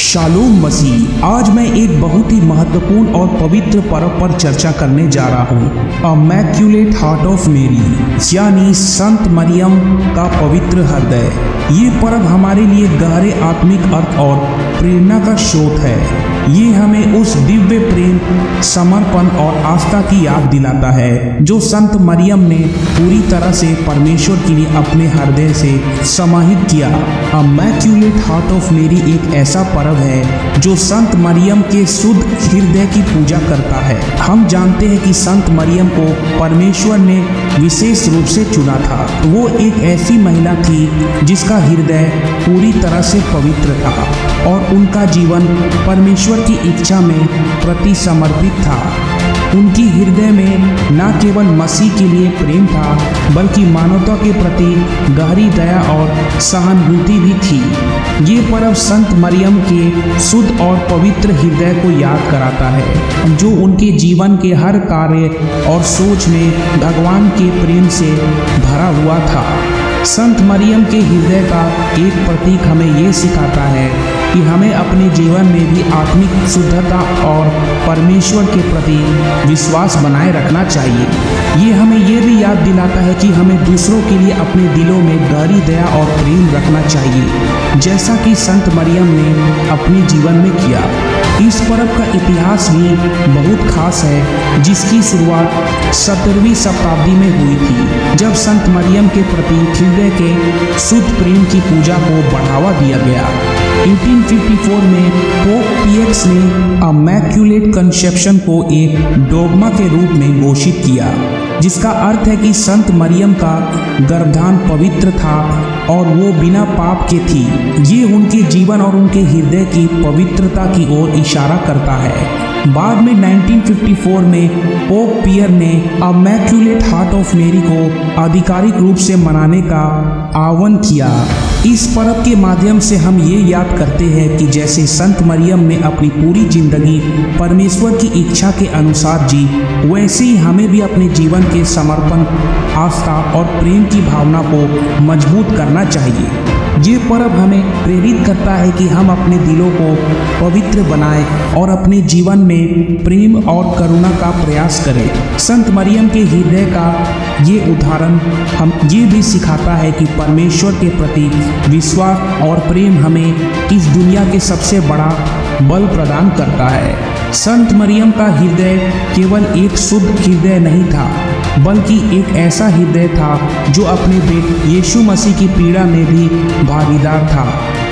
Shalom मसीह। आज मैं एक बहुत ही महत्वपूर्ण और पवित्र पर्व पर चर्चा करने जा रहा हूँ, इमैक्युलेट हार्ट ऑफ मेरी, यानी संत मरियम का पवित्र हृदय। ये पर्व हमारे लिए गहरे आत्मिक अर्थ और प्रेरणा का स्रोत है। ये हमें उस दिव्य प्रेम, समर्पण और आस्था की याद दिलाता है जो संत मरियम ने पूरी तरह से परमेश्वर के लिए अपने हृदय से समाहित किया। इमैक्युलेट हार्ट ऑफ मेरी एक ऐसा पर्व है जो संत मरियम के शुद्ध हृदय की पूजा करता है। हम जानते हैं कि संत मरियम को परमेश्वर ने विशेष रूप से चुना था। वो एक ऐसी महिला थी जिसका हृदय पूरी तरह से पवित्र था और उनका जीवन परमेश्वर की इच्छा में प्रति समर्पित था। उनकी हृदय में न केवल मसीह के लिए प्रेम था, बल्कि मानवता के प्रति गहरी दया और सहानुभूति भी थी। ये पर्व संत मरियम के शुद्ध और पवित्र हृदय को याद कराता है, जो उनके जीवन के हर कार्य और सोच में भगवान के प्रेम से भरा हुआ था। संत मरियम के हृदय का एक प्रतीक हमें ये सिखाता है कि हमें अपने जीवन में भी आत्मिक शुद्धता और परमेश्वर के प्रति विश्वास बनाए रखना चाहिए। ये हमें ये भी याद दिलाता है कि हमें दूसरों के लिए अपने दिलों में गहरी दया और प्रेम रखना चाहिए, जैसा कि संत मरियम ने अपने जीवन में किया। इस पर्व का इतिहास भी बहुत खास है, जिसकी शुरुआत 17वीं शताब्दी में हुई थी, जब संत मरियम के प्रति हृदय के शुद्ध प्रेम की पूजा को बढ़ावा दिया गया। 1854 में पोप पियक्स ने इमैक्युलेट कंसेप्शन को एक डोगमा के रूप में घोषित किया, जिसका अर्थ है कि संत मरियम का गर्भाधान पवित्र था और वो बिना पाप के थी। ये उनके जीवन और उनके हृदय की पवित्रता की ओर इशारा करता है। बाद में 1954 में पोप पियर ने इमैक्युलेट हार्ट ऑफ मेरी को आधिकारिक रूप से मनाने का आह्वान किया। इस पर्व के माध्यम से हम ये याद करते हैं कि जैसे संत मरियम ने अपनी पूरी जिंदगी परमेश्वर की इच्छा के अनुसार जी, वैसे ही हमें भी अपने जीवन के समर्पण, आस्था और प्रेम की भावना को मजबूत करना चाहिए। ये पर्व हमें प्रेरित करता है कि हम अपने दिलों को पवित्र बनाएं और अपने जीवन में प्रेम और करुणा का प्रयास करें। संत मरियम के हृदय का ये उदाहरण हम ये भी सिखाता है कि परमेश्वर के प्रति विश्वास और प्रेम हमें इस दुनिया के सबसे बड़ा बल प्रदान करता है। संत मरियम का हृदय केवल एक शुद्ध हृदय नहीं था, बल्कि एक ऐसा हृदय था जो अपने बेटे यीशु मसीह की पीड़ा में भी भागीदार था।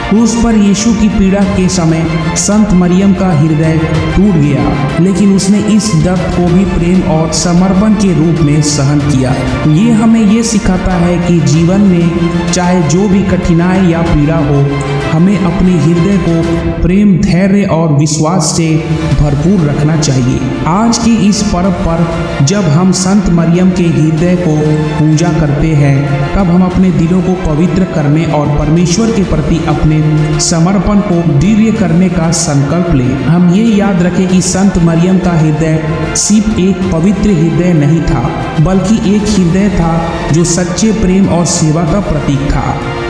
क्रूस पर यीशु की पीड़ा के समय संत मरियम का हृदय टूट गया, लेकिन उसने इस दर्द को भी प्रेम और समर्पण के रूप में सहन किया। ये हमें ये सिखाता है कि जीवन में चाहे जो भी कठिनाई या पीड़ा हो, हमें अपने हृदय को प्रेम, धैर्य और विश्वास से भरपूर रखना चाहिए। आज की इस पर्व पर जब हम संत मरियम के हृदय को पूजा करते हैं, तब हम अपने दिलों को पवित्र करने और परमेश्वर के प्रति अपने समर्पण को दिव्य करने का संकल्प लें। हम ये याद रखें कि संत मरियम का हृदय सिर्फ एक पवित्र हृदय नहीं था, बल्कि एक हृदय था जो सच्चे प्रेम और सेवा का प्रतीक था।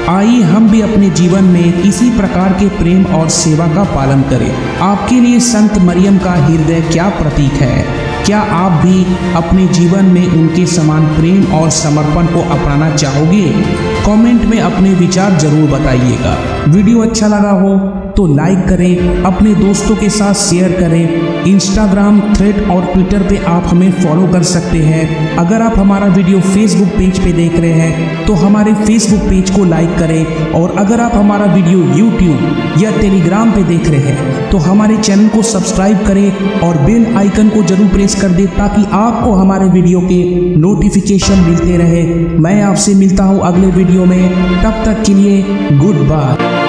आइए हम भी अपने जीवन में इसी प्रकार के प्रेम और सेवा का पालन करें। आपके लिए संत मरियम का हृदय क्या प्रतीक है? क्या आप भी अपने जीवन में उनके समान प्रेम और समर्पण को अपनाना चाहोगे? कमेंट में अपने विचार जरूर बताइएगा। वीडियो अच्छा लगा हो तो लाइक करें, अपने दोस्तों के साथ शेयर करें। इंस्टाग्राम, थ्रेड और ट्विटर पे आप हमें फॉलो कर सकते हैं। अगर आप हमारा वीडियो फेसबुक पेज पे देख रहे हैं तो हमारे फेसबुक पेज को लाइक करें, और अगर आप हमारा वीडियो यूट्यूब या टेलीग्राम पे देख रहे हैं तो हमारे चैनल को सब्सक्राइब करें और बेल आइकन को जरूर प्रेस कर दें, ताकि आपको हमारे वीडियो के नोटिफिकेशन मिलते रहे। मैं आपसे मिलता हूँ अगले वीडियो में, तब तक के लिए गुड बाय।